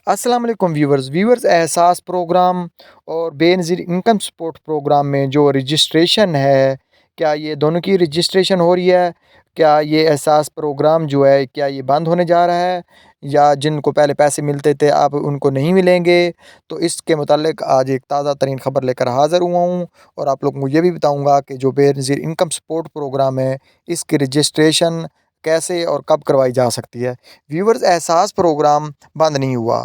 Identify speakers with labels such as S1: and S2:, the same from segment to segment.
S1: अस्सलाम वालेकुम व्यूवर्स एहसास प्रोग्राम और बेनज़ीर इनकम सपोर्ट प्रोग्राम में जो रजिस्ट्रेशन है, क्या ये दोनों की रजिस्ट्रेशन हो रही है? क्या ये एहसास प्रोग्राम जो है, क्या ये बंद होने जा रहा है? या जिनको पहले पैसे मिलते थे अब उनको नहीं मिलेंगे? तो इसके मुतालिक आज एक ताज़ा तरीन ख़बर लेकर हाज़िर हुआ हूँ और आप लोगों को ये भी बताऊँगा कि जो बेनज़ीर इनकम सपोर्ट प्रोग्राम है, इसकी रजिस्ट्रेशन कैसे और कब करवाई जा सकती है? व्यूवर्स एहसास प्रोग्राम बंद नहीं हुआ।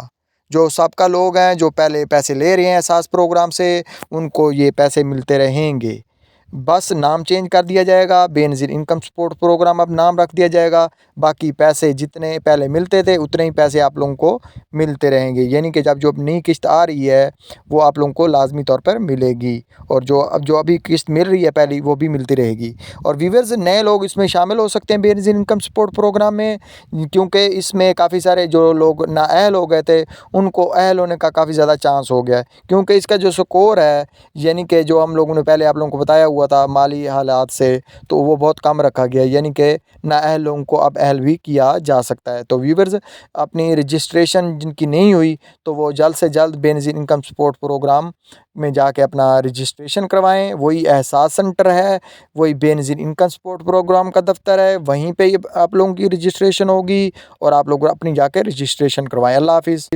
S1: जो सबका लोग हैं, जो पहले पैसे ले रहे हैं एहसास प्रोग्राम से, उनको ये पैसे मिलते रहेंगे। बस नाम चेंज कर दिया जाएगा, बेनज़ीर इनकम सपोर्ट प्रोग्राम अब नाम रख दिया जाएगा। बाकी पैसे जितने पहले मिलते थे, उतने ही पैसे आप लोगों को मिलते रहेंगे। यानी कि जब जो नई किस्त आ रही है, वो आप लोगों को लाज़मी तौर पर मिलेगी और जो अभी किस्त मिल रही है पहली, वो भी मिलती रहेगी। और व्यूअर्स नए लोग इसमें शामिल हो सकते हैं बेनज़ीर इनकम सपोर्ट प्रोग्राम में, क्योंकि इसमें काफ़ी सारे जो लोग नाअहल हो गए थे, उनको अहल होने का काफ़ी ज़्यादा चांस हो गया है। क्योंकि इसका जो स्कोर है, यानी कि जो हम लोगों ने पहले आप लोगों को बताया हुआ था माली हालात से, तो वो बहुत कम रखा गया है, यानी कि नाअहल लोगों को अब अहल भी किया जा सकता है। तो व्यूअर्स अपनी रजिस्ट्रेशन जिनकी नहीं हुई, तो वो जल्द से जल्द बेनज़ीर इनकम सपोर्ट प्रोग्राम में जाके अपना रजिस्ट्रेशन करवाएँ। वही एहसास सेंटर है, वही बेनज़ीर इनकम सपोर्ट प्रोग्राम का दफ़्तर है, वहीं पे ये आप लोगों की रजिस्ट्रेशन होगी और आप लोग अपनी जाके रजिस्ट्रेशन करवाएँ। अल्लाह हाफ़िज़।